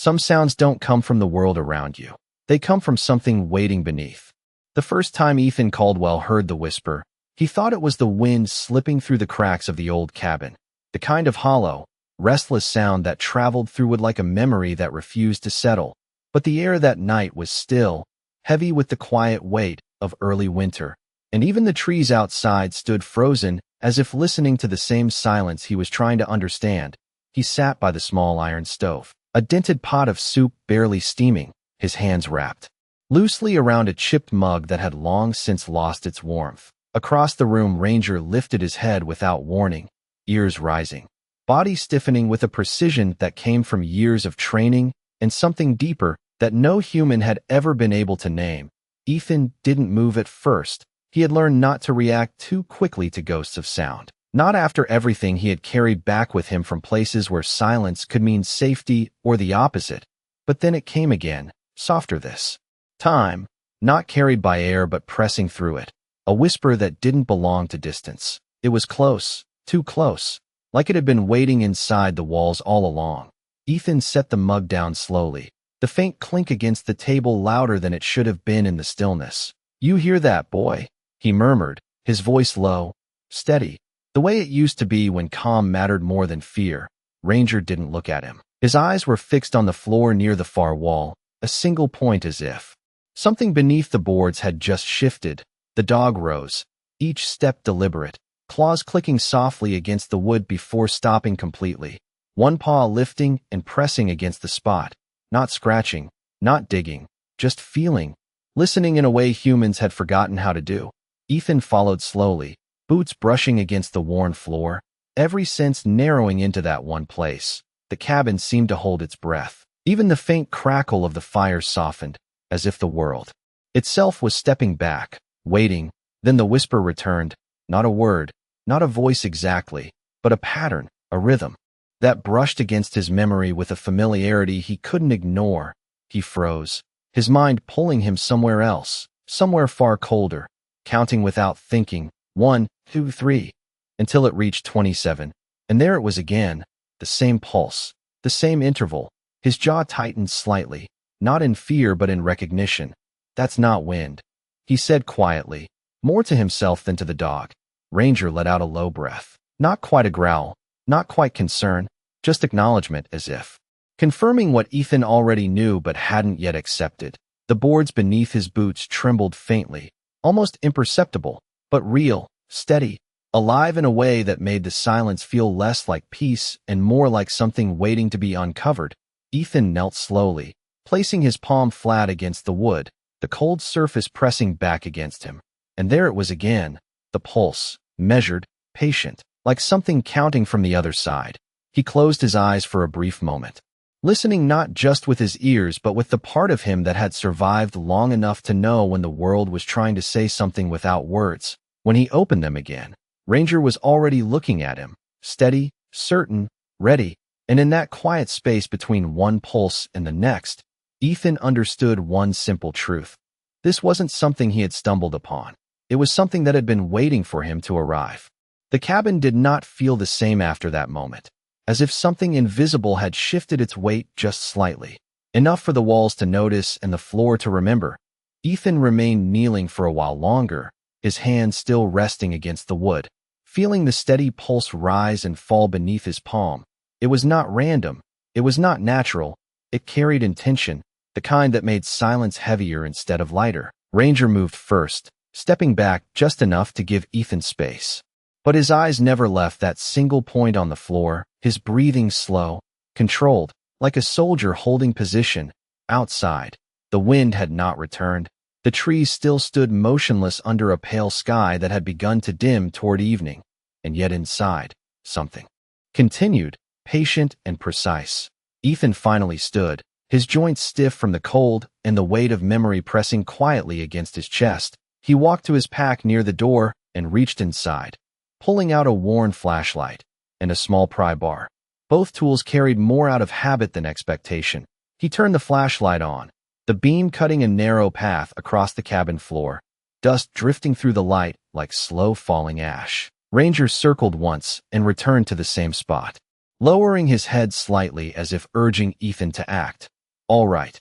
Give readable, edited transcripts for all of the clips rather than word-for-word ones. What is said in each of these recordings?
Some sounds don't come from the world around you. They come from something waiting beneath. The first time Ethan Caldwell heard the whisper, he thought it was the wind slipping through the cracks of the old cabin, the kind of hollow, restless sound that traveled through it like a memory that refused to settle. But the air that night was still, heavy with the quiet weight of early winter, and even the trees outside stood frozen, as if listening to the same silence he was trying to understand. He sat by the small iron stove, a dented pot of soup barely steaming, his hands wrapped loosely around a chipped mug that had long since lost its warmth. Across the room, Ranger lifted his head without warning, ears rising, body stiffening with a precision that came from years of training and something deeper that no human had ever been able to name. Ethan didn't move at first. He had learned not to react too quickly to ghosts of sound. Not after everything he had carried back with him from places where silence could mean safety or the opposite. But then it came again, softer this time, not carried by air but pressing through it. A whisper that didn't belong to distance. It was close, too close, like it had been waiting inside the walls all along. Ethan set the mug down slowly, the faint clink against the table louder than it should have been in the stillness. "You hear that, boy?" he murmured, his voice low, steady, the way it used to be when calm mattered more than fear. Ranger didn't look at him. His eyes were fixed on the floor near the far wall, a single point, as if something beneath the boards had just shifted. The dog rose, each step deliberate, claws clicking softly against the wood before stopping completely, one paw lifting and pressing against the spot, not scratching, not digging, just feeling, listening in a way humans had forgotten how to do. Ethan followed slowly, boots brushing against the worn floor, every sense narrowing into that one place. The cabin seemed to hold its breath. Even the faint crackle of the fire softened, as if the world itself was stepping back, waiting. Then the whisper returned, not a word, not a voice exactly, but a pattern, a rhythm, that brushed against his memory with a familiarity he couldn't ignore. He froze, his mind pulling him somewhere else, somewhere far colder, counting without thinking, 1, 2, 3, until it reached 27, and there it was again, the same pulse, the same interval. His jaw tightened slightly, not in fear but in recognition. "That's not wind," he said quietly, more to himself than to the dog. Ranger let out a low breath, not quite a growl, not quite concern, just acknowledgement, as if confirming what Ethan already knew but hadn't yet accepted. The boards beneath his boots trembled faintly, almost imperceptible, but real, steady, alive in a way that made the silence feel less like peace and more like something waiting to be uncovered. Ethan knelt slowly, placing his palm flat against the wood, the cold surface pressing back against him. And there it was again, the pulse, measured, patient, like something counting from the other side. He closed his eyes for a brief moment, listening not just with his ears but with the part of him that had survived long enough to know when the world was trying to say something without words. When he opened them again, Ranger was already looking at him, steady, certain, ready, and in that quiet space between one pulse and the next, Ethan understood one simple truth. This wasn't something he had stumbled upon. It was something that had been waiting for him to arrive. The cabin did not feel the same after that moment, as if something invisible had shifted its weight just slightly, enough for the walls to notice and the floor to remember. Ethan remained kneeling for a while longer, his hands still resting against the wood, feeling the steady pulse rise and fall beneath his palm. It was not random, it was not natural, it carried intention, the kind that made silence heavier instead of lighter. Ranger moved first, stepping back just enough to give Ethan space. But his eyes never left that single point on the floor, his breathing slow, controlled, like a soldier holding position. Outside, the wind had not returned. The trees still stood motionless under a pale sky that had begun to dim toward evening. And yet inside, something continued, patient and precise. Ethan finally stood, his joints stiff from the cold and the weight of memory pressing quietly against his chest. He walked to his pack near the door and reached inside, pulling out a worn flashlight and a small pry bar. Both tools carried more out of habit than expectation. He turned the flashlight on, the beam cutting a narrow path across the cabin floor, dust drifting through the light like slow falling ash. Ranger circled once and returned to the same spot. lowering his head slightly as if urging Ethan to act. "All right,"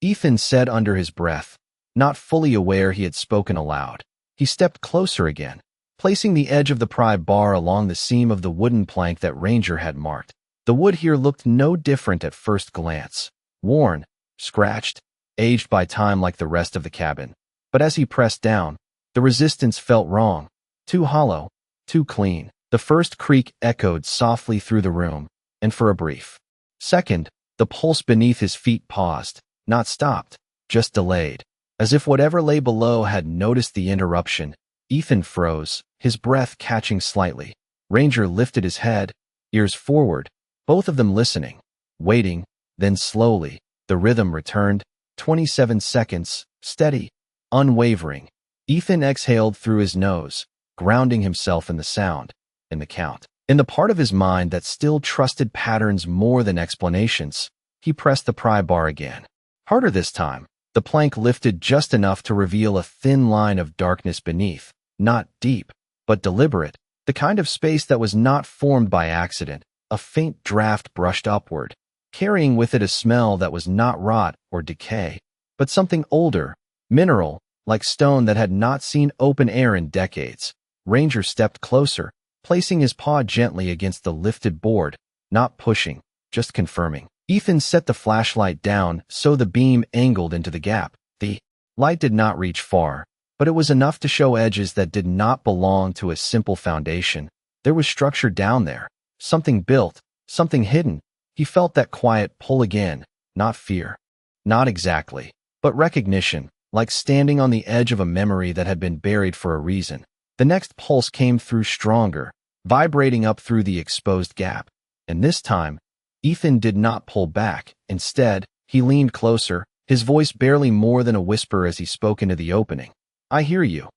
Ethan said under his breath, not fully aware he had spoken aloud. He stepped closer again, placing the edge of the pry bar along the seam of the wooden plank that Ranger had marked. The wood here looked no different at first glance. Worn, scratched, aged by time like the rest of the cabin. But as he pressed down, the resistance felt wrong. Too hollow, too clean. The first creak echoed softly through the room, and for a brief second, the pulse beneath his feet paused, not stopped, just delayed. As if whatever lay below had noticed the interruption, Ethan froze, his breath catching slightly. Ranger lifted his head, ears forward, both of them listening, waiting, then slowly, the rhythm returned. 27 seconds, steady, unwavering. Ethan exhaled through his nose, grounding himself in the sound, in the count. In the part of his mind that still trusted patterns more than explanations, he pressed the pry bar again. Harder this time. The plank lifted just enough to reveal a thin line of darkness beneath, not deep, but deliberate, the kind of space that was not formed by accident. A faint draft brushed upward, carrying with it a smell that was not rot or decay, but something older, mineral, like stone that had not seen open air in decades. Ranger stepped closer, placing his paw gently against the lifted board, not pushing, just confirming. Ethan set the flashlight down so the beam angled into the gap. The light did not reach far, but it was enough to show edges that did not belong to a simple foundation. There was structure down there, something built, something hidden. He felt that quiet pull again, not fear. Not exactly, but recognition, like standing on the edge of a memory that had been buried for a reason. The next pulse came through stronger, vibrating up through the exposed gap. And this time, Ethan did not pull back. Instead, he leaned closer, his voice barely more than a whisper as he spoke into the opening. "I hear you."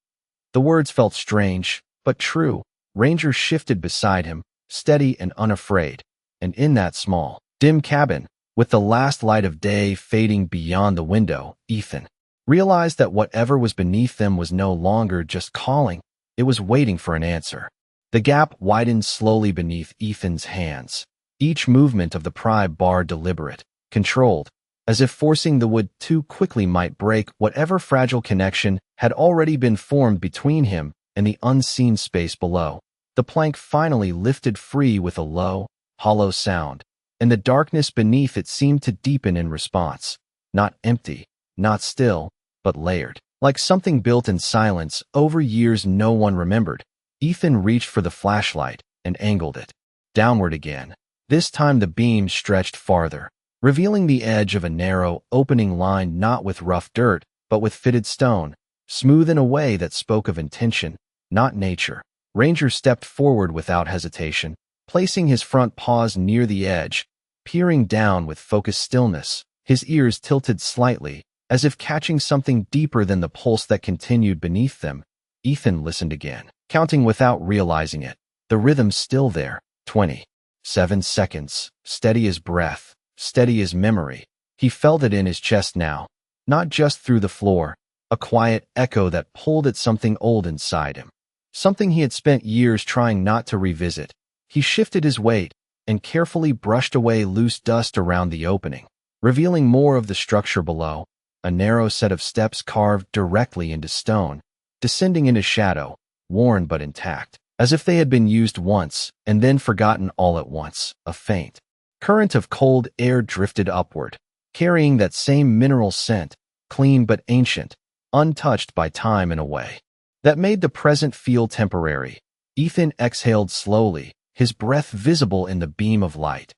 The words felt strange, but true. Ranger shifted beside him, steady and unafraid. And in that small, dim cabin, with the last light of day fading beyond the window, Ethan realized that whatever was beneath them was no longer just calling. It was waiting for an answer. The gap widened slowly beneath Ethan's hands, each movement of the pry bar deliberate, controlled, as if forcing the wood too quickly might break whatever fragile connection had already been formed between him and the unseen space below. The plank finally lifted free with a low, hollow sound, and the darkness beneath it seemed to deepen in response. Not empty, not still, but layered. Like something built in silence over years no one remembered. Ethan reached for the flashlight and angled it downward again. This time the beam stretched farther, revealing the edge of a narrow, opening line not with rough dirt, but with fitted stone, smooth in a way that spoke of intention, not nature. Ranger stepped forward without hesitation, placing his front paws near the edge, peering down with focused stillness, his ears tilted slightly, as if catching something deeper than the pulse that continued beneath them. Ethan listened again, counting without realizing it. The rhythm still there. 27 seconds, steady as breath, steady as memory. He felt it in his chest now, not just through the floor, a quiet echo that pulled at something old inside him, something he had spent years trying not to revisit. He shifted his weight and carefully brushed away loose dust around the opening, revealing more of the structure below, a narrow set of steps carved directly into stone, descending into shadow, worn but intact, as if they had been used once and then forgotten all at once. A faint current of cold air drifted upward, carrying that same mineral scent, clean but ancient, untouched by time in a way that made the present feel temporary. Ethan exhaled slowly, his breath visible in the beam of light.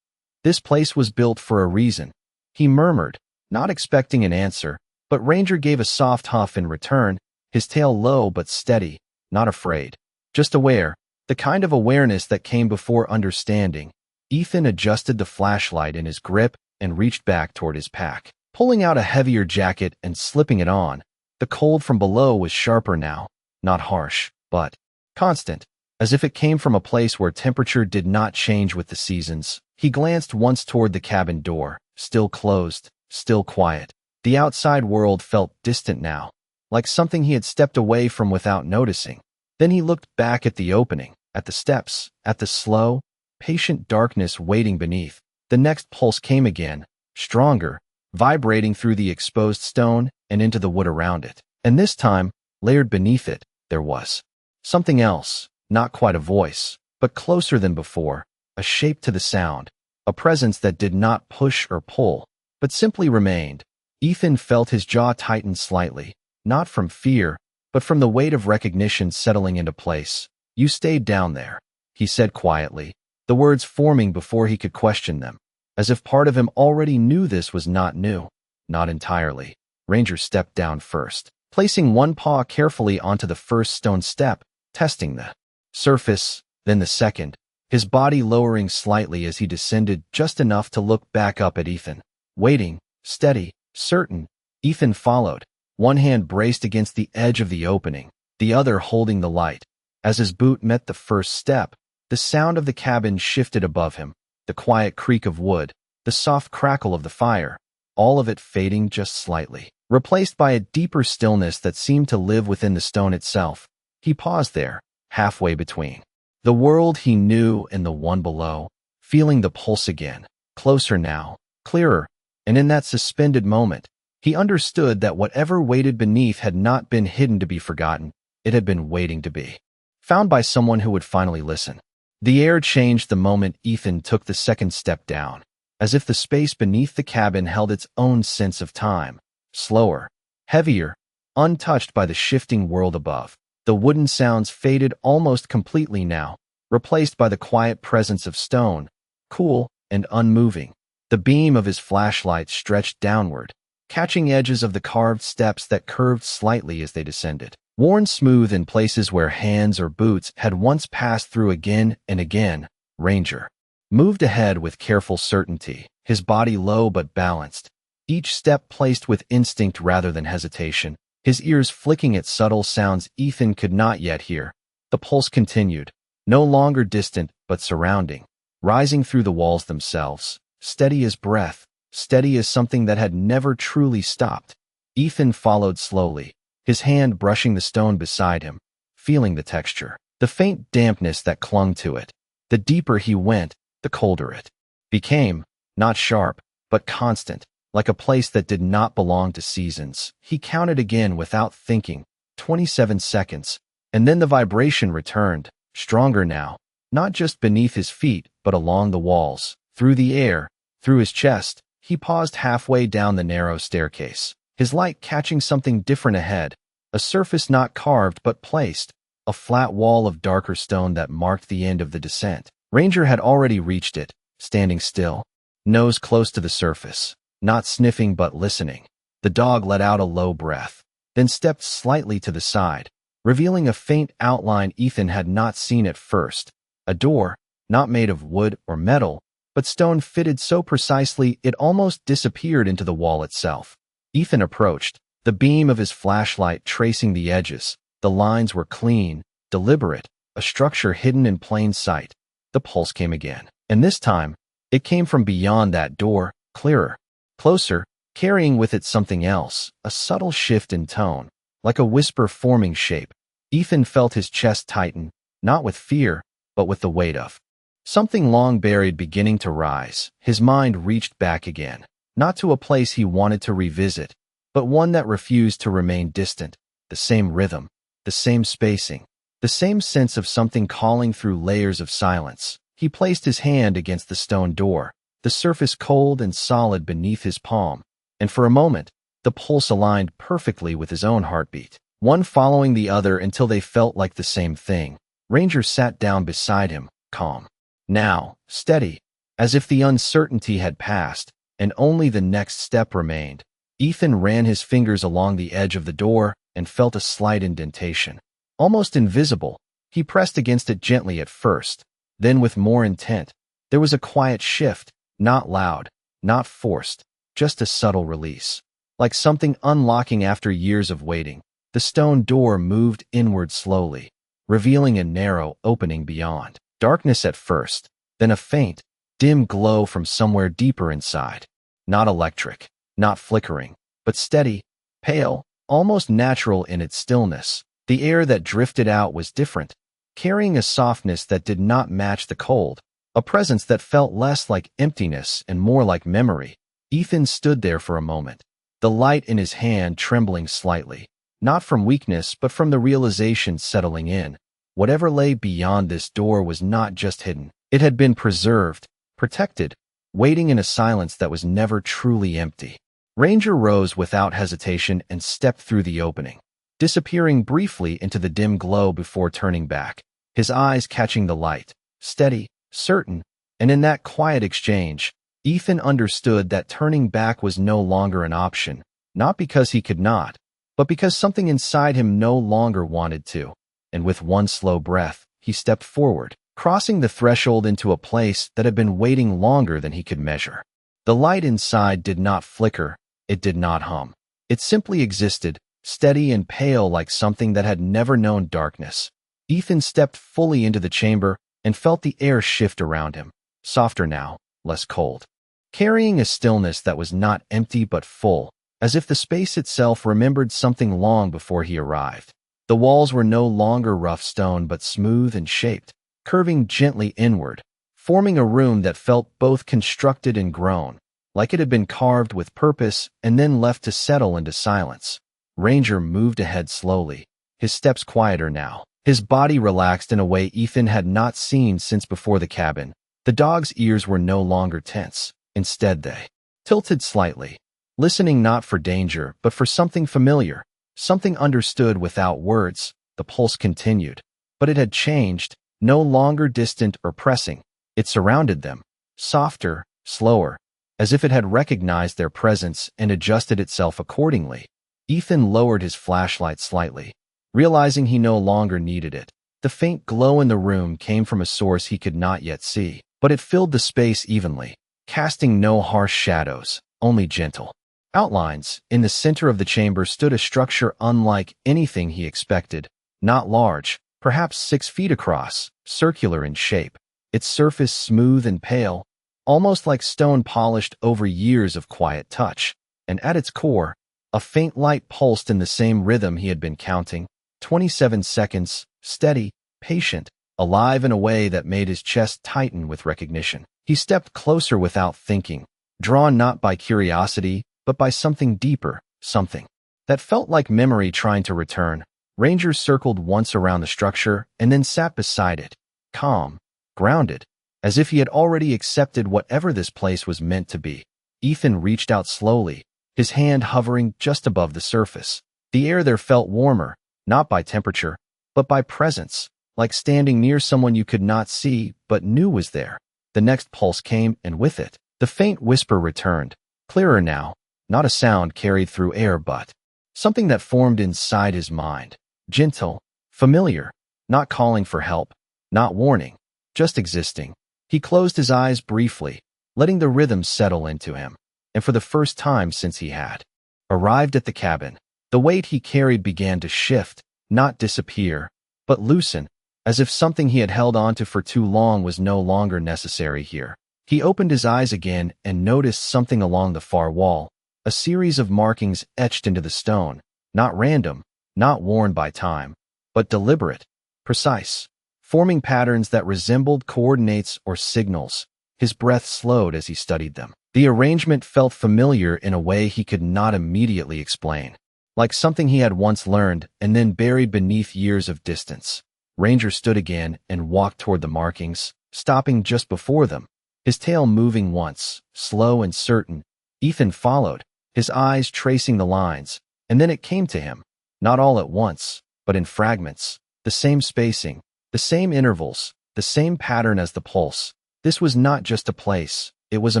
This place was built for a reason, he murmured, not expecting an answer, but Ranger gave a soft huff in return, his tail low but steady, not afraid, just aware, the kind of awareness that came before understanding. Ethan adjusted the flashlight in his grip and reached back toward his pack, pulling out a heavier jacket and slipping it on. The cold from below was sharper now, not harsh, but constant, as if it came from a place where temperature did not change with the seasons. He glanced once toward the cabin door, still closed, still quiet. The outside world felt distant now, like something he had stepped away from without noticing. Then he looked back at the opening, at the steps, at the slow, patient darkness waiting beneath. The next pulse came again, stronger, vibrating through the exposed stone and into the wood around it. And this time, layered beneath it, there was something else, not quite a voice, but closer than before, a shape to the sound, a presence that did not push or pull, but simply remained. Ethan felt his jaw tighten slightly, not from fear, but from the weight of recognition settling into place. "You stayed down there," he said quietly, the words forming before he could question them, as if part of him already knew this was not new. Not entirely. Ranger stepped down first, placing one paw carefully onto the first stone step, testing the surface, then the second, his body lowering slightly as he descended just enough to look back up at Ethan. Waiting, steady, certain, Ethan followed, one hand braced against the edge of the opening, the other holding the light. As his boot met the first step, the sound of the cabin shifted above him, the quiet creak of wood, the soft crackle of the fire, all of it fading just slightly, replaced by a deeper stillness that seemed to live within the stone itself. He paused there, halfway between the world he knew and the one below, feeling the pulse again, closer now, clearer, and in that suspended moment, he understood that whatever waited beneath had not been hidden to be forgotten, it had been waiting to be found by someone who would finally listen. The air changed the moment Ethan took the second step down, as if the space beneath the cabin held its own sense of time, slower, heavier, untouched by the shifting world above. The wooden sounds faded almost completely now, replaced by the quiet presence of stone, cool and unmoving. The beam of his flashlight stretched downward, catching edges of the carved steps that curved slightly as they descended, worn smooth in places where hands or boots had once passed through again and again. Ranger moved ahead with careful certainty, his body low but balanced, each step placed with instinct rather than hesitation, his ears flicking at subtle sounds Ethan could not yet hear. The pulse continued, no longer distant but surrounding, rising through the walls themselves, steady as breath, steady as something that had never truly stopped. Ethan followed slowly, his hand brushing the stone beside him, feeling the texture, the faint dampness that clung to it. The deeper he went, the colder it became, not sharp, but constant, like a place that did not belong to seasons. He counted again without thinking, 27 seconds, and then the vibration returned, stronger now, not just beneath his feet, but along the walls, through the air, through his chest. He paused halfway down the narrow staircase, his light catching something different ahead, a surface not carved but placed, a flat wall of darker stone that marked the end of the descent. Ranger had already reached it, standing still, nose close to the surface, not sniffing but listening. The dog let out a low breath, then stepped slightly to the side, revealing a faint outline Ethan had not seen at first, a door, not made of wood or metal, but stone fitted so precisely it almost disappeared into the wall itself. Ethan approached, the beam of his flashlight tracing the edges. The lines were clean, deliberate, a structure hidden in plain sight. The pulse came again, and this time, it came from beyond that door, clearer, closer, carrying with it something else, a subtle shift in tone, like a whisper forming shape. Ethan felt his chest tighten, not with fear, but with the weight of something long buried beginning to rise. His mind reached back again, not to a place he wanted to revisit, but one that refused to remain distant. The same rhythm, the same spacing, the same sense of something calling through layers of silence. He placed his hand against the stone door, the surface cold and solid beneath his palm, and for a moment, the pulse aligned perfectly with his own heartbeat, one following the other until they felt like the same thing. Ranger sat down beside him, calm, now steady, as if the uncertainty had passed, and only the next step remained. Ethan ran his fingers along the edge of the door and felt a slight indentation, almost invisible. He pressed against it gently at first, then with more intent. There was a quiet shift, not loud, not forced, just a subtle release, like something unlocking after years of waiting. The stone door moved inward slowly, revealing a narrow opening beyond. Darkness at first, then a faint, dim glow from somewhere deeper inside. Not electric, not flickering, but steady, pale, almost natural in its stillness. The air that drifted out was different, carrying a softness that did not match the cold, a presence that felt less like emptiness and more like memory. Ethan stood there for a moment, the light in his hand trembling slightly, not from weakness but from the realization settling in. Whatever lay beyond this door was not just hidden. It had been preserved, protected, waiting in a silence that was never truly empty. Ranger rose without hesitation and stepped through the opening, disappearing briefly into the dim glow before turning back, his eyes catching the light, steady, certain, and in that quiet exchange, Ethan understood that turning back was no longer an option, not because he could not, but because something inside him no longer wanted to. And with one slow breath, he stepped forward, crossing the threshold into a place that had been waiting longer than he could measure. The light inside did not flicker, it did not hum. It simply existed, steady and pale like something that had never known darkness. Ethan stepped fully into the chamber and felt the air shift around him, softer now, less cold, carrying a stillness that was not empty but full, as if the space itself remembered something long before he arrived. The walls were no longer rough stone but smooth and shaped, curving gently inward, forming a room that felt both constructed and grown, like it had been carved with purpose and then left to settle into silence. Ranger moved ahead slowly, his steps quieter now, his body relaxed in a way Ethan had not seen since before the cabin. The dog's ears were no longer tense. Instead they tilted slightly, listening not for danger but for something familiar, something understood without words. The pulse continued, but it had changed, no longer distant or pressing. It surrounded them, softer, slower, as if it had recognized their presence and adjusted itself accordingly. Ethan lowered his flashlight slightly, realizing he no longer needed it. The faint glow in the room came from a source he could not yet see, but it filled the space evenly, casting no harsh shadows, only gentle outlines. In the center of the chamber stood a structure unlike anything he expected, not large, perhaps 6 feet across, circular in shape, its surface smooth and pale, almost like stone polished over years of quiet touch, and at its core, a faint light pulsed in the same rhythm he had been counting, 27 seconds, steady, patient, alive in a way that made his chest tighten with recognition. He stepped closer without thinking, drawn not by curiosity, but by something deeper, something that felt like memory trying to return. Ranger circled once around the structure and then sat beside it, calm, grounded, as if he had already accepted whatever this place was meant to be. Ethan reached out slowly, his hand hovering just above the surface. The air there felt warmer, not by temperature, but by presence, like standing near someone you could not see but knew was there. The next pulse came, and with it, the faint whisper returned, clearer now, not a sound carried through air but something that formed inside his mind, gentle, familiar, not calling for help, not warning, just existing. He closed his eyes briefly, letting the rhythm settle into him, and for the first time since he had arrived at the cabin, the weight he carried began to shift, not disappear, but loosen, as if something he had held onto for too long was no longer necessary here. He opened his eyes again and noticed something along the far wall, a series of markings etched into the stone, not random, not worn by time, but deliberate, precise, forming patterns that resembled coordinates or signals. His breath slowed as he studied them. The arrangement felt familiar in a way he could not immediately explain, like something he had once learned and then buried beneath years of distance. Ranger stood again and walked toward the markings, stopping just before them, his tail moving once, slow and certain. Ethan followed, his eyes tracing the lines, and then it came to him, not all at once, but in fragments, the same spacing, the same intervals, the same pattern as the pulse. This was not just a place, it was a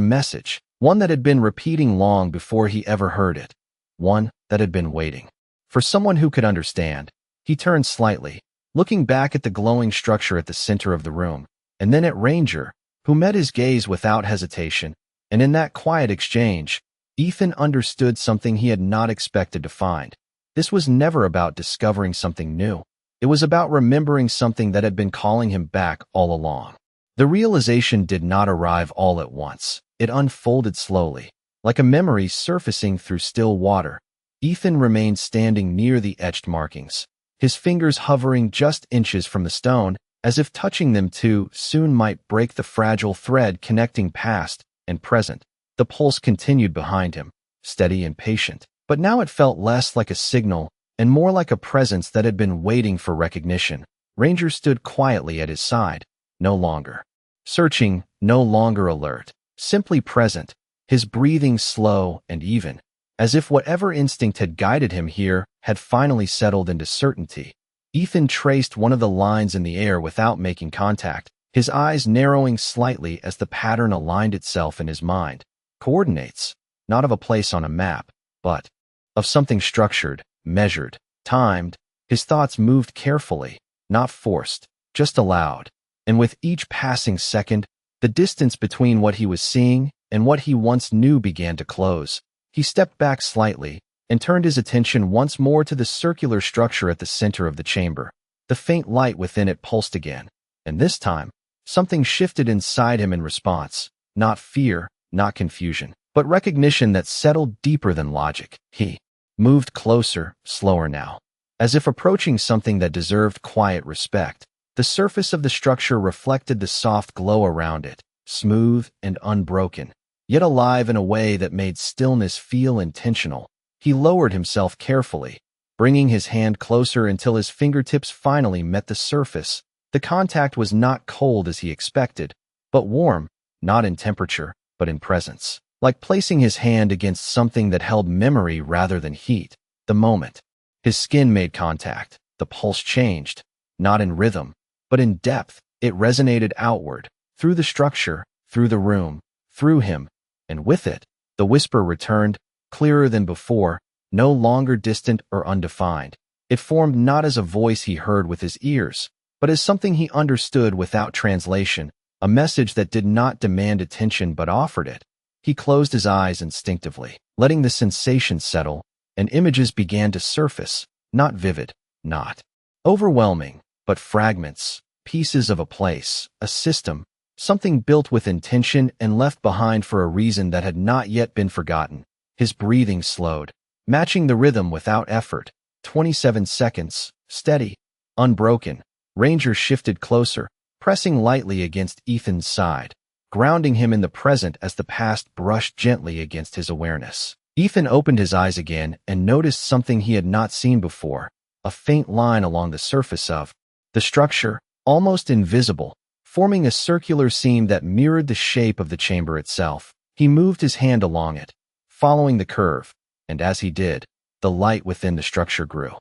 message, one that had been repeating long before he ever heard it, one that had been waiting for someone who could understand. He turned slightly, looking back at the glowing structure at the center of the room, and then at Ranger, who met his gaze without hesitation, and in that quiet exchange, Ethan understood something he had not expected to find. This was never about discovering something new. It was about remembering something that had been calling him back all along. The realization did not arrive all at once. It unfolded slowly, like a memory surfacing through still water. Ethan remained standing near the etched markings, his fingers hovering just inches from the stone, as if touching them too soon might break the fragile thread connecting past and present. The pulse continued behind him, steady and patient, but now it felt less like a signal and more like a presence that had been waiting for recognition. Ranger stood quietly at his side, no longer searching, no longer alert, simply present, his breathing slow and even, as if whatever instinct had guided him here had finally settled into certainty. Ethan traced one of the lines in the air without making contact, his eyes narrowing slightly as the pattern aligned itself in his mind. Coordinates, not of a place on a map, but of something structured, measured, timed. His thoughts moved carefully, not forced, just allowed. And with each passing second, the distance between what he was seeing and what he once knew began to close. He stepped back slightly and turned his attention once more to the circular structure at the center of the chamber. The faint light within it pulsed again, and this time, something shifted inside him in response. Not fear, not confusion, but recognition that settled deeper than logic. He moved closer, slower now, as if approaching something that deserved quiet respect. The surface of the structure reflected the soft glow around it, smooth and unbroken, yet alive in a way that made stillness feel intentional. He lowered himself carefully, bringing his hand closer until his fingertips finally met the surface. The contact was not cold as he expected, but warm, not in temperature, but in presence, like placing his hand against something that held memory rather than heat. The moment his skin made contact, the pulse changed, not in rhythm, but in depth. It resonated outward, through the structure, through the room, through him, and with it, the whisper returned, clearer than before, no longer distant or undefined. It formed not as a voice he heard with his ears, but as something he understood without translation, a message that did not demand attention but offered it. He closed his eyes instinctively, letting the sensation settle, and images began to surface, not vivid, not overwhelming, but fragments, pieces of a place, a system, something built with intention and left behind for a reason that had not yet been forgotten. His breathing slowed, matching the rhythm without effort. 27 seconds, steady, unbroken. Ranger shifted closer, pressing lightly against Ethan's side, grounding him in the present as the past brushed gently against his awareness. Ethan opened his eyes again and noticed something he had not seen before, a faint line along the surface of the structure, almost invisible, forming a circular seam that mirrored the shape of the chamber itself. He moved his hand along it, following the curve, and as he did, the light within the structure grew.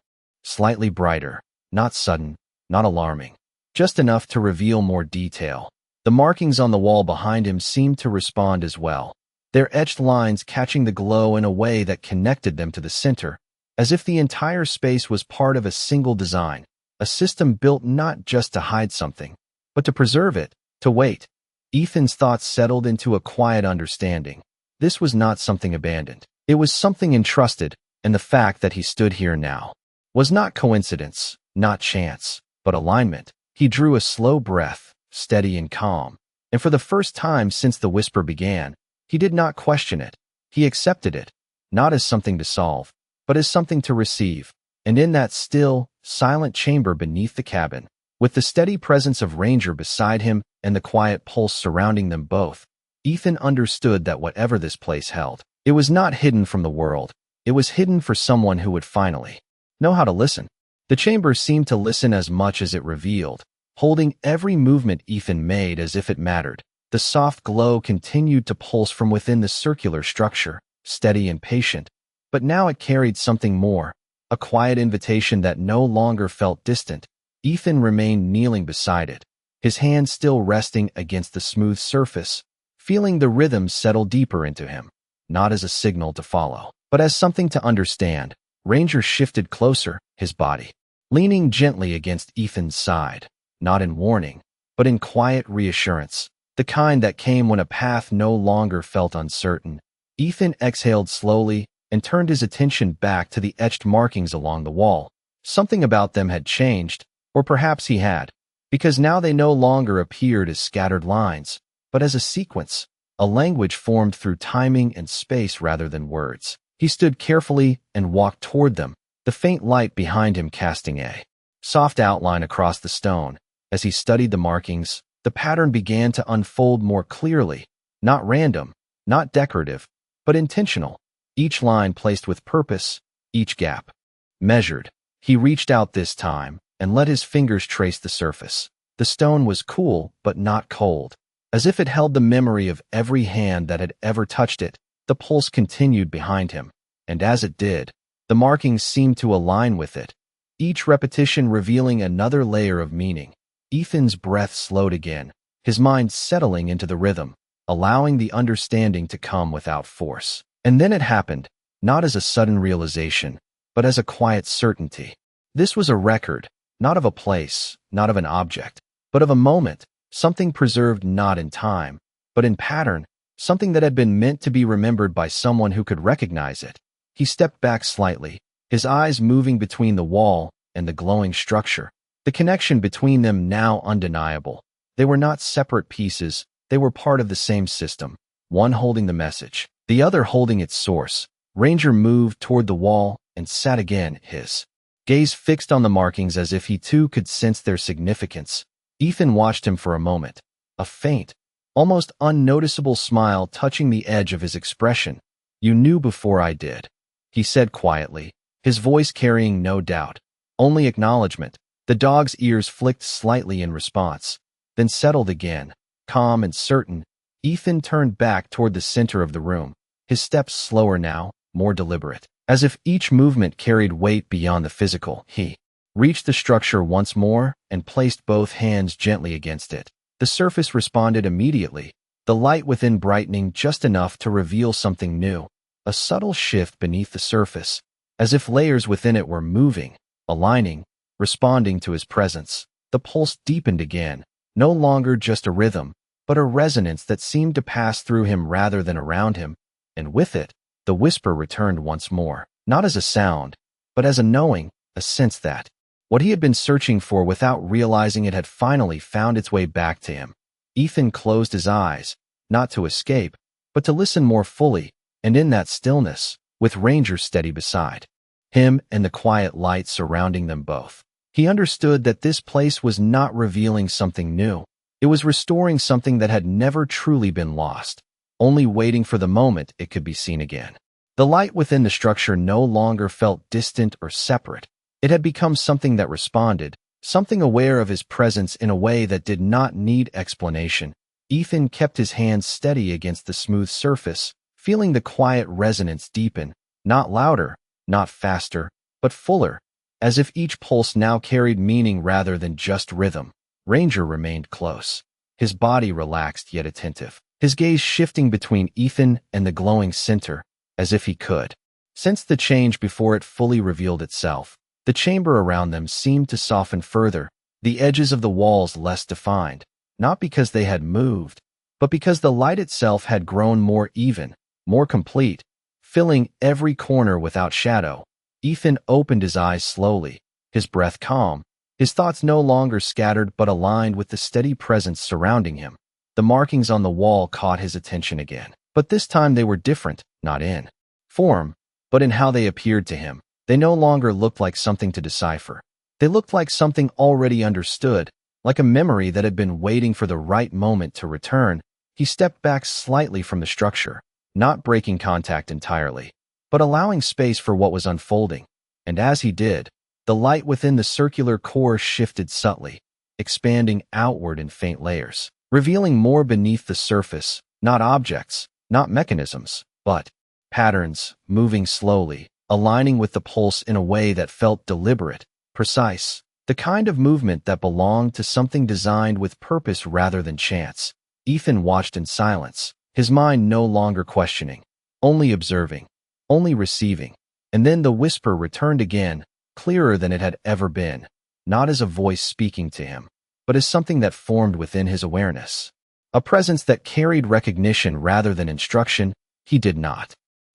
Slightly brighter, not sudden, not alarming, just enough to reveal more detail. The markings on the wall behind him seemed to respond as well, their etched lines catching the glow in a way that connected them to the center, as if the entire space was part of a single design, a system built not just to hide something, but to preserve it, to wait. Ethan's thoughts settled into a quiet understanding. This was not something abandoned. It was something entrusted, and the fact that he stood here now was not coincidence, not chance, but alignment. He drew a slow breath, steady and calm, and for the first time since the whisper began, he did not question it. He accepted it, not as something to solve, but as something to receive. And in that still, silent chamber beneath the cabin, with the steady presence of Ranger beside him and the quiet pulse surrounding them both, Ethan understood that whatever this place held, it was not hidden from the world. It was hidden for someone who would finally know how to listen. The chamber seemed to listen as much as it revealed, holding every movement Ethan made as if it mattered. The soft glow continued to pulse from within the circular structure, steady and patient, but now it carried something more, a quiet invitation that no longer felt distant. Ethan remained kneeling beside it, his hand still resting against the smooth surface, feeling the rhythm settle deeper into him, not as a signal to follow, but as something to understand. Ranger shifted closer, his body leaning gently against Ethan's side, not in warning, but in quiet reassurance, the kind that came when a path no longer felt uncertain. Ethan exhaled slowly and turned his attention back to the etched markings along the wall. Something about them had changed, or perhaps he had, because now they no longer appeared as scattered lines, but as a sequence, a language formed through timing and space rather than words. He stood carefully and walked toward them, the faint light behind him casting a soft outline across the stone. As he studied the markings, the pattern began to unfold more clearly, not random, not decorative, but intentional. Each line placed with purpose, each gap measured. He reached out this time and let his fingers trace the surface. The stone was cool but not cold. As if it held the memory of every hand that had ever touched it, the pulse continued behind him, and as it did, the markings seemed to align with it, each repetition revealing another layer of meaning. Ethan's breath slowed again, his mind settling into the rhythm, allowing the understanding to come without force. And then it happened, not as a sudden realization, but as a quiet certainty. This was a record, not of a place, not of an object, but of a moment, something preserved not in time, but in pattern, something that had been meant to be remembered by someone who could recognize it. He stepped back slightly, his eyes moving between the wall and the glowing structure, the connection between them now undeniable. They were not separate pieces, they were part of the same system, one holding the message, the other holding its source. Ranger moved toward the wall and sat again, his gaze fixed on the markings as if he too could sense their significance. Ethan watched him for a moment, a faint, almost unnoticeable smile touching the edge of his expression. "You knew before I did," he said quietly, his voice carrying no doubt, only acknowledgement. The dog's ears flicked slightly in response, then settled again, calm and certain. Ethan turned back toward the center of the room, his steps slower now, more deliberate. As if each movement carried weight beyond the physical, he reached the structure once more and placed both hands gently against it. The surface responded immediately, the light within brightening just enough to reveal something new, a subtle shift beneath the surface, as if layers within it were moving, aligning, responding to his presence. The pulse deepened again, no longer just a rhythm, but a resonance that seemed to pass through him rather than around him, and with it, the whisper returned once more, not as a sound, but as a knowing, a sense that what he had been searching for without realizing it had finally found its way back to him. Ethan closed his eyes, not to escape, but to listen more fully, and in that stillness, with Ranger steady beside him and the quiet light surrounding them both, he understood that this place was not revealing something new. It was restoring something that had never truly been lost, only waiting for the moment it could be seen again. The light within the structure no longer felt distant or separate. It had become something that responded, something aware of his presence in a way that did not need explanation. Ethan kept his hands steady against the smooth surface, feeling the quiet resonance deepen, not louder, not faster, but fuller, as if each pulse now carried meaning rather than just rhythm. Ranger remained close, his body relaxed yet attentive, his gaze shifting between Ethan and the glowing center, as if he could sense the change before it fully revealed itself. The chamber around them seemed to soften further, the edges of the walls less defined, not because they had moved, but because the light itself had grown more even, more complete, filling every corner without shadow. Ethan opened his eyes slowly, his breath calm, his thoughts no longer scattered but aligned with the steady presence surrounding him. The markings on the wall caught his attention again, but this time they were different, not in form, but in how they appeared to him. They no longer looked like something to decipher. They looked like something already understood, like a memory that had been waiting for the right moment to return. He stepped back slightly from the structure, not breaking contact entirely, but allowing space for what was unfolding. And as he did, the light within the circular core shifted subtly, expanding outward in faint layers, revealing more beneath the surface, not objects, not mechanisms, but patterns, moving slowly, aligning with the pulse in a way that felt deliberate, precise, the kind of movement that belonged to something designed with purpose rather than chance. Ethan watched in silence, his mind no longer questioning, only observing, only receiving. And then the whisper returned again, clearer than it had ever been, not as a voice speaking to him, but as something that formed within his awareness. A presence that carried recognition rather than instruction. He did not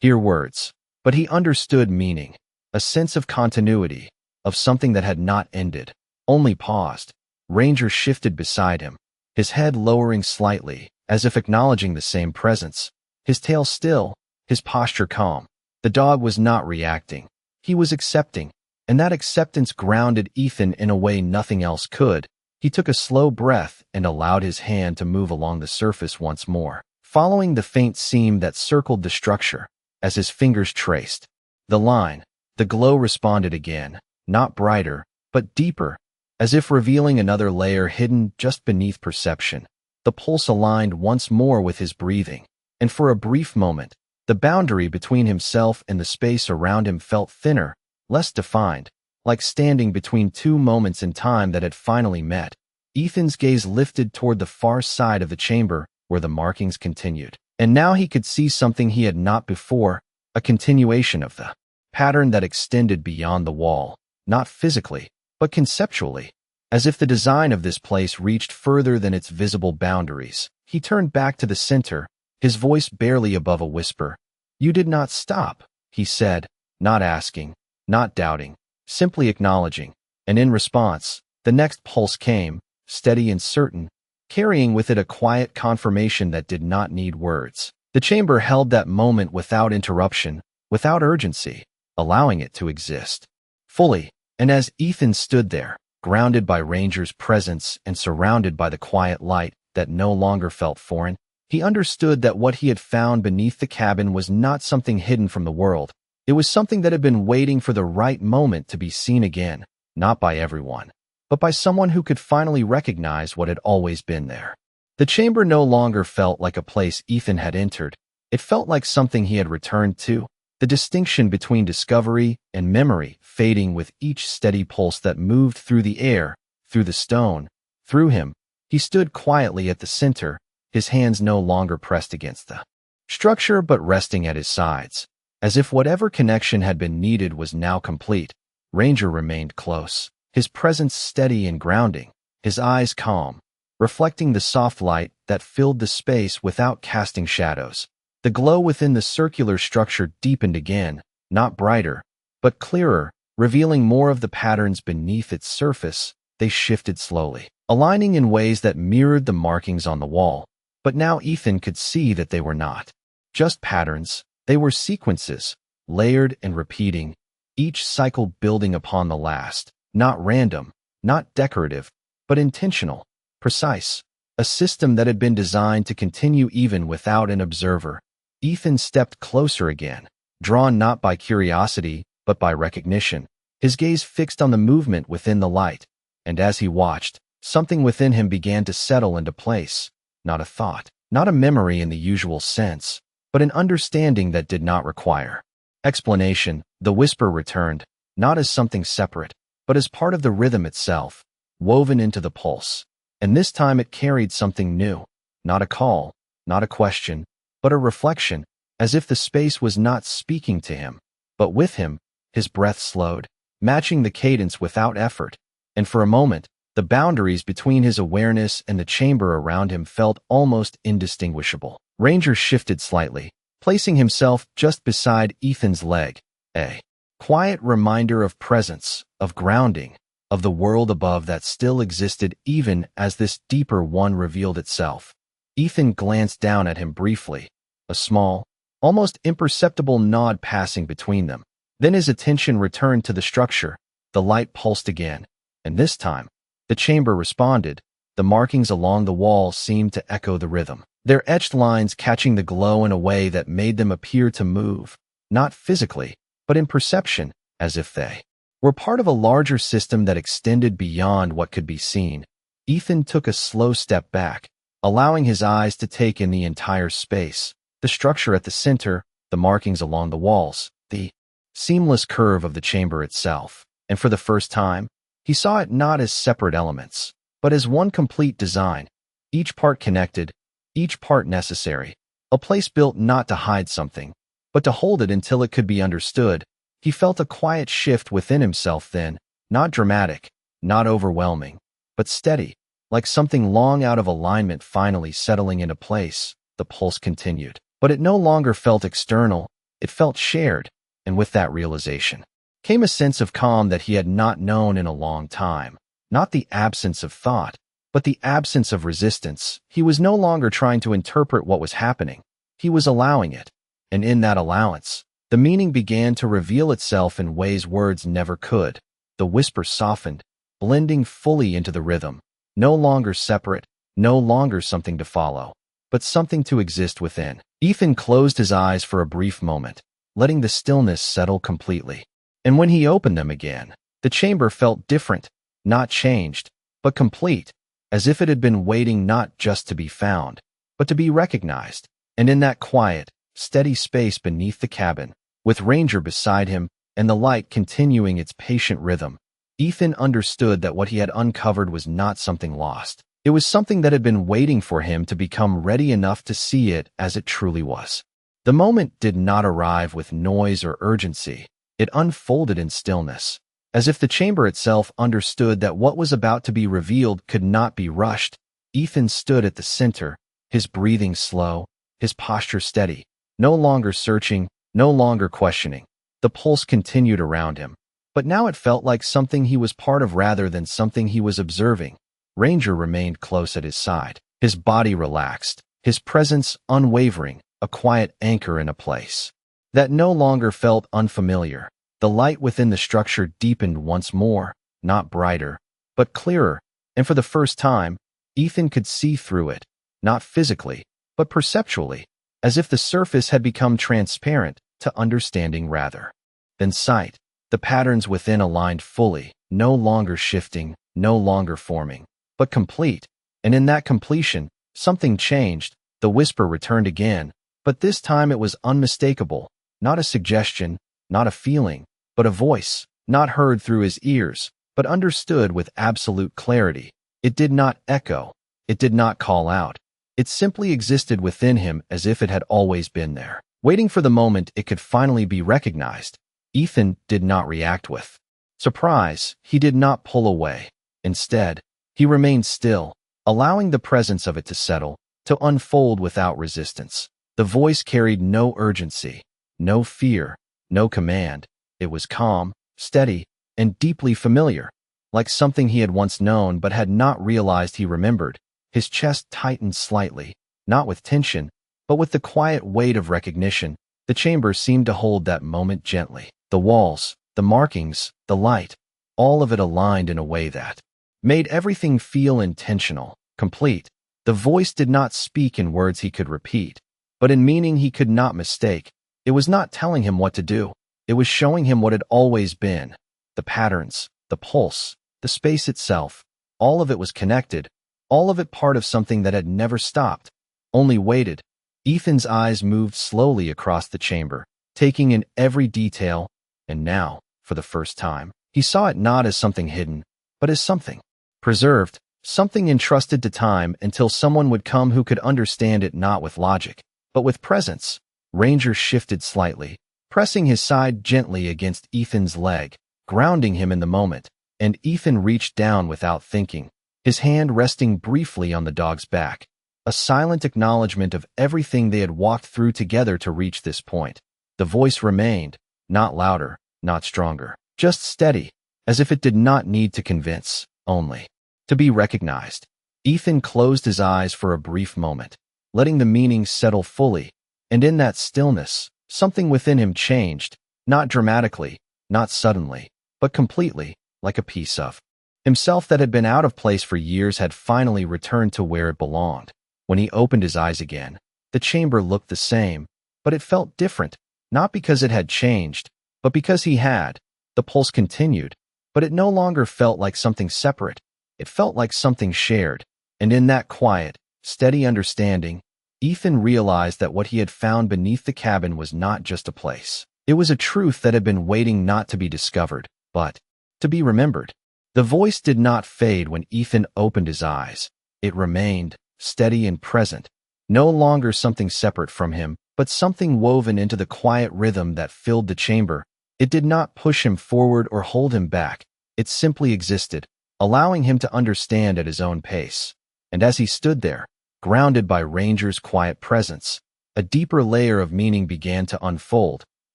hear words, but he understood meaning, a sense of continuity, of something that had not ended, only paused. Ranger shifted beside him, his head lowering slightly, as if acknowledging the same presence, his tail still, his posture calm. The dog was not reacting. He was accepting, and that acceptance grounded Ethan in a way nothing else could. He took a slow breath and allowed his hand to move along the surface once more, following the faint seam that circled the structure. As his fingers traced the line, the glow responded again, not brighter, but deeper, as if revealing another layer hidden just beneath perception. The pulse aligned once more with his breathing, and for a brief moment, the boundary between himself and the space around him felt thinner, less defined, like standing between two moments in time that had finally met. Ethan's gaze lifted toward the far side of the chamber where the markings continued. And now he could see something he had not before, a continuation of the pattern that extended beyond the wall, not physically, but conceptually, as if the design of this place reached further than its visible boundaries. He turned back to the center, his voice barely above a whisper. "You did not stop," he said, not asking, not doubting, simply acknowledging. And in response, the next pulse came, steady and certain, carrying with it a quiet confirmation that did not need words. The chamber held that moment without interruption, without urgency, allowing it to exist fully. And as Ethan stood there, grounded by Ranger's presence and surrounded by the quiet light that no longer felt foreign, he understood that what he had found beneath the cabin was not something hidden from the world. It was something that had been waiting for the right moment to be seen again, not by everyone, but by someone who could finally recognize what had always been there. The chamber no longer felt like a place Ethan had entered. It felt like something he had returned to, the distinction between discovery and memory fading with each steady pulse that moved through the air, through the stone, through him. He stood quietly at the center, his hands no longer pressed against the structure but resting at his sides, as if whatever connection had been needed was now complete. Ranger remained close, his presence steady and grounding, his eyes calm, reflecting the soft light that filled the space without casting shadows. The glow within the circular structure deepened again, not brighter, but clearer, revealing more of the patterns beneath its surface. They shifted slowly, aligning in ways that mirrored the markings on the wall. But now Ethan could see that they were not just patterns, they were sequences, layered and repeating, each cycle building upon the last, not random, not decorative, but intentional, precise, a system that had been designed to continue even without an observer. Ethan stepped closer again, drawn not by curiosity, but by recognition, his gaze fixed on the movement within the light. And as he watched, something within him began to settle into place. Not a thought, not a memory in the usual sense, but an understanding that did not require explanation. The whisper returned, not as something separate, but as part of the rhythm itself, woven into the pulse. And this time it carried something new, not a call, not a question, but a reflection, as if the space was not speaking to him, but with him. His breath slowed, matching the cadence without effort, and for a moment, the boundaries between his awareness and the chamber around him felt almost indistinguishable. Ranger shifted slightly, placing himself just beside Ethan's leg, a quiet reminder of presence, of grounding, of the world above that still existed even as this deeper one revealed itself. Ethan glanced down at him briefly, a small, almost imperceptible nod passing between them. Then his attention returned to the structure. The light pulsed again, and this time, the chamber responded. The markings along the wall seemed to echo the rhythm, their etched lines catching the glow in a way that made them appear to move, not physically, but in perception, as if they were part of a larger system that extended beyond what could be seen. Ethan took a slow step back, allowing his eyes to take in the entire space, the structure at the center, the markings along the walls, the seamless curve of the chamber itself. And for the first time, he saw it not as separate elements, but as one complete design, each part connected, each part necessary, a place built not to hide something, but to hold it until it could be understood. He felt a quiet shift within himself then, not dramatic, not overwhelming, but steady, like something long out of alignment finally settling into place. The pulse continued, but it no longer felt external, it felt shared, and with that realization came a sense of calm that he had not known in a long time. Not the absence of thought, but the absence of resistance. He was no longer trying to interpret what was happening. He was allowing it, and in that allowance, the meaning began to reveal itself in ways words never could. The whisper softened, blending fully into the rhythm, no longer separate, no longer something to follow, but something to exist within. Ethan closed his eyes for a brief moment, letting the stillness settle completely. And when he opened them again, the chamber felt different, not changed, but complete, as if it had been waiting not just to be found, but to be recognized. And in that quiet, steady space beneath the cabin, with Ranger beside him and the light continuing its patient rhythm, Ethan understood that what he had uncovered was not something lost. It was something that had been waiting for him to become ready enough to see it as it truly was. The moment did not arrive with noise or urgency. It unfolded in stillness, as if the chamber itself understood that what was about to be revealed could not be rushed. Ethan stood at the center, his breathing slow, his posture steady, no longer searching, no longer questioning. The pulse continued around him, but now it felt like something he was part of rather than something he was observing. Ranger remained close at his side, his body relaxed, his presence unwavering, a quiet anchor in a place that no longer felt unfamiliar. The light within the structure deepened once more, not brighter, but clearer, and for the first time, Ethan could see through it, not physically, but perceptually, as if the surface had become transparent to understanding rather than sight. The patterns within aligned fully, no longer shifting, no longer forming, but complete. And in that completion, something changed. The whisper returned again, but this time it was unmistakable, not a suggestion, not a feeling, but a voice, not heard through his ears, but understood with absolute clarity. It did not echo, it did not call out. It simply existed within him as if it had always been there, waiting for the moment it could finally be recognized. Ethan did not react with surprise. He did not pull away. Instead, he remained still, allowing the presence of it to settle, to unfold without resistance. The voice carried no urgency, no fear, no command. It was calm, steady, and deeply familiar, like something he had once known but had not realized he remembered. His chest tightened slightly, not with tension, but with the quiet weight of recognition. The chamber seemed to hold that moment gently. The walls, the markings, the light, all of it aligned in a way that made everything feel intentional, complete. The voice did not speak in words he could repeat, but in meaning he could not mistake. It was not telling him what to do. It was showing him what had always been. The patterns, the pulse, the space itself, all of it was connected, all of it part of something that had never stopped, only waited. Ethan's eyes moved slowly across the chamber, taking in every detail, and now, for the first time, he saw it not as something hidden, but as something preserved, something entrusted to time until someone would come who could understand it not with logic, but with presence. Ranger shifted slightly, pressing his side gently against Ethan's leg, grounding him in the moment, and Ethan reached down without thinking, his hand resting briefly on the dog's back, a silent acknowledgement of everything they had walked through together to reach this point. The voice remained, not louder, not stronger, just steady, as if it did not need to convince, only to be recognized. Ethan closed his eyes for a brief moment, letting the meaning settle fully, and in that stillness, something within him changed, not dramatically, not suddenly, but completely, like a piece of himself that had been out of place for years had finally returned to where it belonged. When he opened his eyes again, the chamber looked the same, but it felt different, not because it had changed, but because he had. The pulse continued, but it no longer felt like something separate. It felt like something shared, and in that quiet, steady understanding, Ethan realized that what he had found beneath the cabin was not just a place. It was a truth that had been waiting not to be discovered, but to be remembered. The voice did not fade when Ethan opened his eyes. It remained, steady and present, no longer something separate from him, but something woven into the quiet rhythm that filled the chamber. It did not push him forward or hold him back. It simply existed, allowing him to understand at his own pace. And as he stood there, grounded by Ranger's quiet presence, a deeper layer of meaning began to unfold,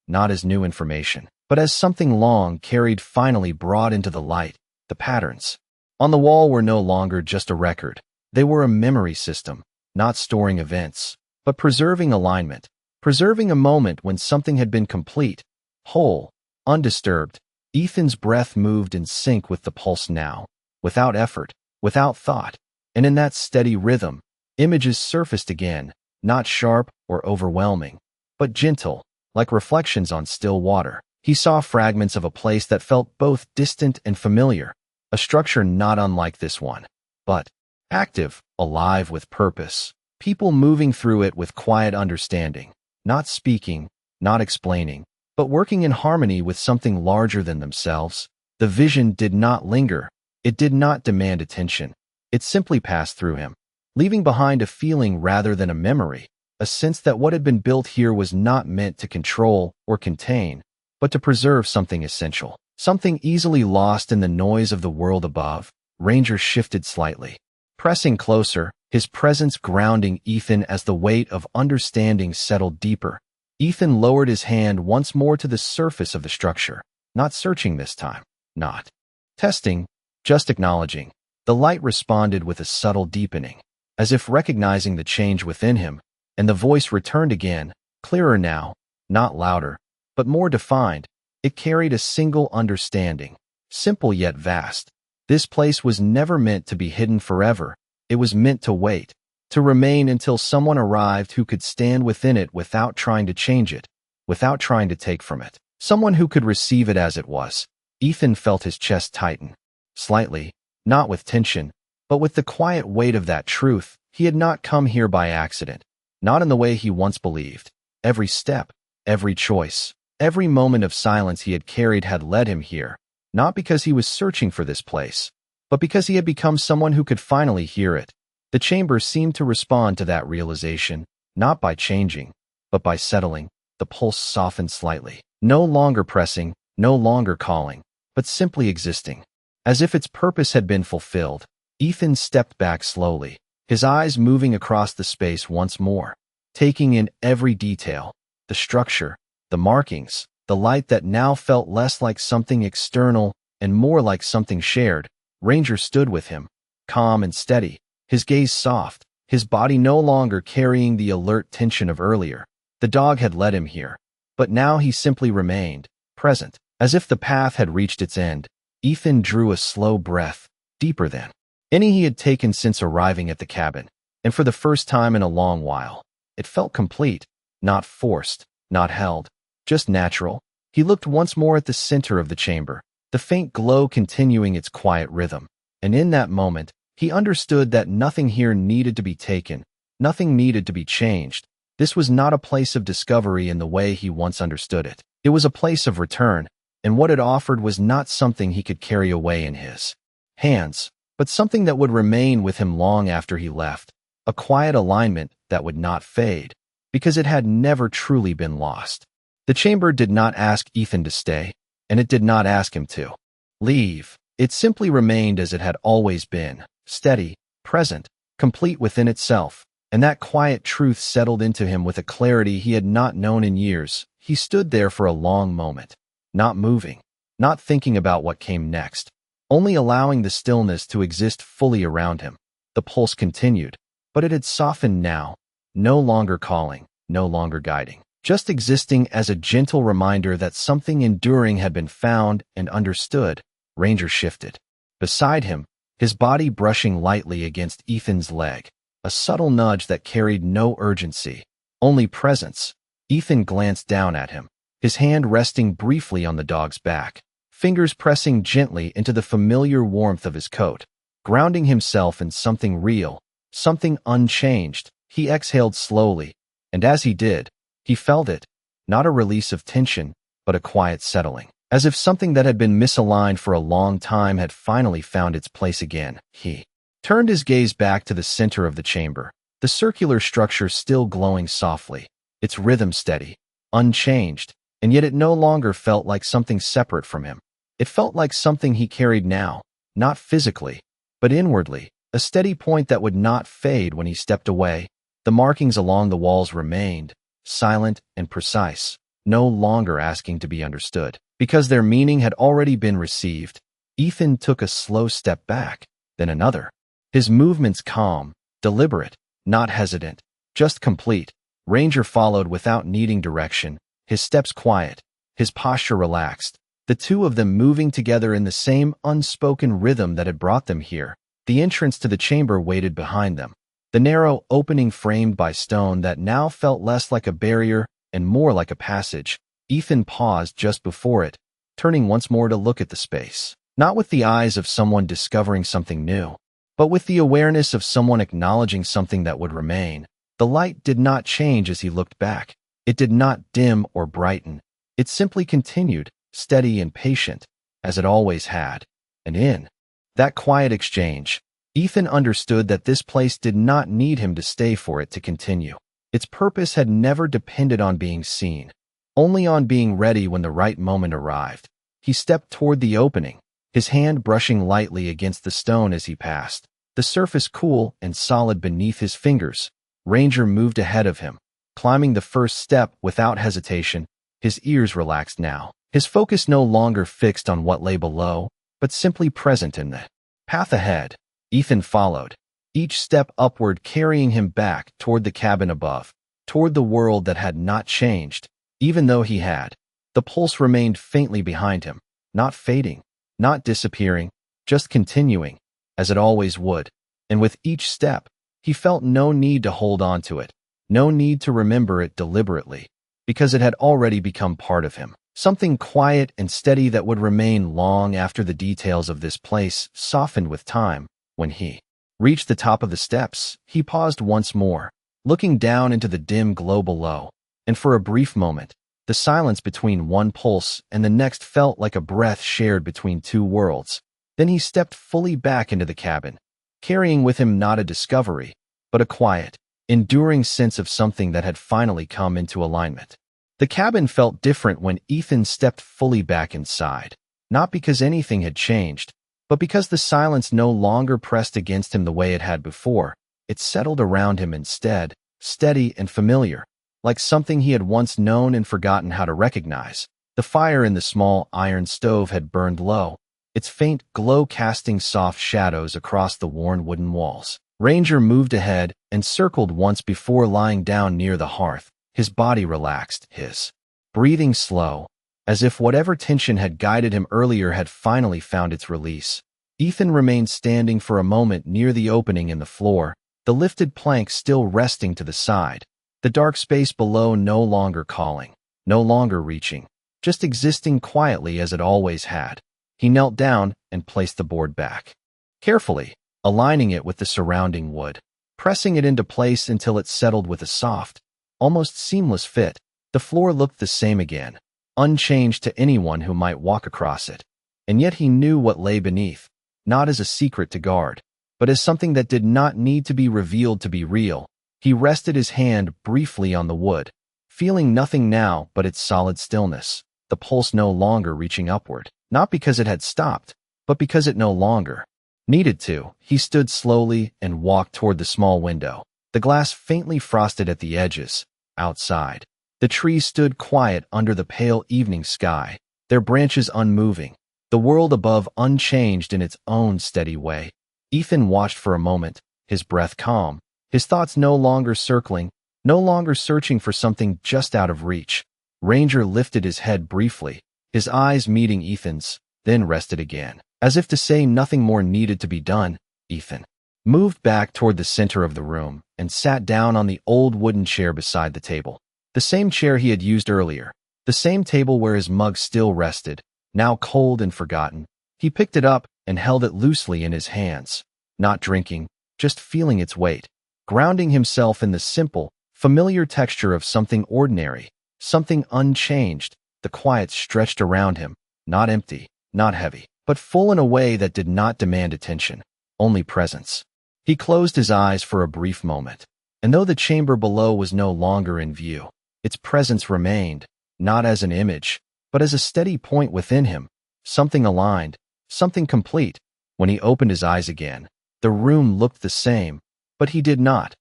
not as new information, but as something long carried finally brought into the light. The patterns on the wall were no longer just a record. They were a memory system, not storing events, but preserving alignment, preserving a moment when something had been complete, whole, undisturbed. Ethan's breath moved in sync with the pulse now, without effort, without thought. And in that steady rhythm, images surfaced again, not sharp or overwhelming, but gentle, like reflections on still water. He saw fragments of a place that felt both distant and familiar, a structure not unlike this one, but active, alive with purpose. People moving through it with quiet understanding, not speaking, not explaining, but working in harmony with something larger than themselves. The vision did not linger. It did not demand attention. It simply passed through him, leaving behind a feeling rather than a memory, a sense that what had been built here was not meant to control or contain, but to preserve something essential, something easily lost in the noise of the world above. Ranger shifted slightly, pressing closer, his presence grounding Ethan as the weight of understanding settled deeper. Ethan lowered his hand once more to the surface of the structure, not searching this time, not testing, just acknowledging. The light responded with a subtle deepening, as if recognizing the change within him, and the voice returned again, clearer now, not louder, but more defined. It carried a single understanding, simple yet vast. This place was never meant to be hidden forever. It was meant to wait, to remain until someone arrived who could stand within it without trying to change it, without trying to take from it. Someone who could receive it as it was. Ethan felt his chest tighten, slightly, not with tension, but with the quiet weight of that truth. He had not come here by accident, not in the way he once believed. Every step, every choice, every moment of silence he had carried had led him here, not because he was searching for this place, but because he had become someone who could finally hear it. The chamber seemed to respond to that realization, not by changing, but by settling. The pulse softened slightly, no longer pressing, no longer calling, but simply existing. As if its purpose had been fulfilled, Ethan stepped back slowly, his eyes moving across the space once more, taking in every detail, the structure, the markings, the light that now felt less like something external and more like something shared. Ranger stood with him, calm and steady, his gaze soft, his body no longer carrying the alert tension of earlier. The dog had led him here, but now he simply remained, present, as if the path had reached its end. Ethan drew a slow breath, deeper than any he had taken since arriving at the cabin, and for the first time in a long while, it felt complete, not forced, not held, just natural. He looked once more at the center of the chamber, the faint glow continuing its quiet rhythm, and in that moment, he understood that nothing here needed to be taken, nothing needed to be changed. This was not a place of discovery in the way he once understood it. It was a place of return, and what it offered was not something he could carry away in his hands, but something that would remain with him long after he left, a quiet alignment that would not fade, because it had never truly been lost. The chamber did not ask Ethan to stay, and it did not ask him to leave. It simply remained as it had always been, steady, present, complete within itself, and that quiet truth settled into him with a clarity he had not known in years. He stood there for a long moment, not moving, not thinking about what came next, only allowing the stillness to exist fully around him. The pulse continued, but it had softened now, no longer calling, no longer guiding, just existing as a gentle reminder that something enduring had been found and understood. Ranger shifted. Beside him, his body brushing lightly against Ethan's leg, a subtle nudge that carried no urgency, only presence. Ethan glanced down at him, his hand resting briefly on the dog's back, fingers pressing gently into the familiar warmth of his coat, grounding himself in something real, something unchanged. He exhaled slowly, and as he did, he felt it, not a release of tension, but a quiet settling, as if something that had been misaligned for a long time had finally found its place again. He turned his gaze back to the center of the chamber, the circular structure still glowing softly, its rhythm steady, unchanged, and yet it no longer felt like something separate from him. It felt like something he carried now, not physically, but inwardly, a steady point that would not fade when he stepped away. The markings along the walls remained, silent and precise, no longer asking to be understood, because their meaning had already been received. Ethan took a slow step back, then another, his movements calm, deliberate, not hesitant, just complete. Ranger followed without needing direction, his steps quiet, his posture relaxed, the two of them moving together in the same unspoken rhythm that had brought them here. The entrance to the chamber waited behind them. The narrow opening framed by stone that now felt less like a barrier and more like a passage. Ethan paused just before it, turning once more to look at the space. Not with the eyes of someone discovering something new, but with the awareness of someone acknowledging something that would remain. The light did not change as he looked back. It did not dim or brighten. It simply continued, steady and patient, as it always had. And in that quiet exchange, Ethan understood that this place did not need him to stay for it to continue. Its purpose had never depended on being seen, only on being ready when the right moment arrived. He stepped toward the opening, his hand brushing lightly against the stone as he passed, the surface cool and solid beneath his fingers. Ranger moved ahead of him, climbing the first step without hesitation. His ears relaxed now, his focus no longer fixed on what lay below, but simply present in the path ahead. Ethan followed, each step upward carrying him back toward the cabin above, toward the world that had not changed, even though he had. The pulse remained faintly behind him, not fading, not disappearing, just continuing, as it always would. And with each step, he felt no need to hold on to it, no need to remember it deliberately, because it had already become part of him. Something quiet and steady that would remain long after the details of this place softened with time. When he reached the top of the steps, he paused once more, looking down into the dim glow below, and for a brief moment, the silence between one pulse and the next felt like a breath shared between two worlds. Then he stepped fully back into the cabin, carrying with him not a discovery, but a quiet, enduring sense of something that had finally come into alignment. The cabin felt different when Ethan stepped fully back inside, not because anything had changed, but because the silence no longer pressed against him the way it had before. It settled around him instead, steady and familiar, like something he had once known and forgotten how to recognize. The fire in the small iron stove had burned low, its faint glow casting soft shadows across the worn wooden walls. Ranger moved ahead and circled once before lying down near the hearth, his body relaxed, his breathing slow, as if whatever tension had guided him earlier had finally found its release. Ethan remained standing for a moment near the opening in the floor, the lifted plank still resting to the side, the dark space below no longer calling, no longer reaching, just existing quietly as it always had. He knelt down and placed the board back, carefully, aligning it with the surrounding wood, pressing it into place until it settled with a soft, almost seamless fit. The floor looked the same again, unchanged to anyone who might walk across it. And yet he knew what lay beneath, not as a secret to guard, but as something that did not need to be revealed to be real. He rested his hand briefly on the wood, feeling nothing now but its solid stillness, the pulse no longer reaching upward, not because it had stopped, but because it no longer needed to. He stood slowly and walked toward the small window, the glass faintly frosted at the edges. Outside, the trees stood quiet under the pale evening sky, their branches unmoving, the world above unchanged in its own steady way. Ethan watched for a moment, his breath calm, his thoughts no longer circling, no longer searching for something just out of reach. Ranger lifted his head briefly, his eyes meeting Ethan's, then rested again. As if to say nothing more needed to be done, Ethan moved back toward the center of the room and sat down on the old wooden chair beside the table. The same chair he had used earlier, the same table where his mug still rested, now cold and forgotten. He picked it up and held it loosely in his hands, not drinking, just feeling its weight, grounding himself in the simple, familiar texture of something ordinary, something unchanged. The quiet stretched around him, not empty, not heavy, but full in a way that did not demand attention, only presence. He closed his eyes for a brief moment, and though the chamber below was no longer in view, its presence remained, not as an image, but as a steady point within him, something aligned, something complete. When he opened his eyes again, the room looked the same, but he did not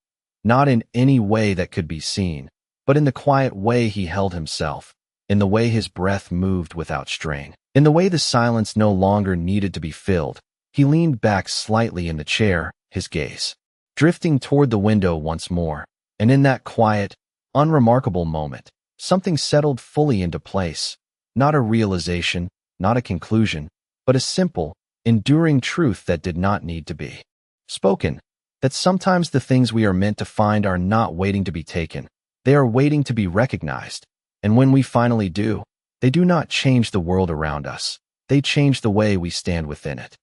in any way that could be seen, but in the quiet way he held himself, in the way his breath moved without strain, in the way the silence no longer needed to be filled. He leaned back slightly in the chair, his gaze drifting toward the window once more, and in that quiet, unremarkable moment, something settled fully into place, not a realization, not a conclusion, but a simple, enduring truth that did not need to be. spoken, that sometimes the things we are meant to find are not waiting to be taken. They are waiting to be recognized. And when we finally do, they do not change the world around us. They change the way we stand within it.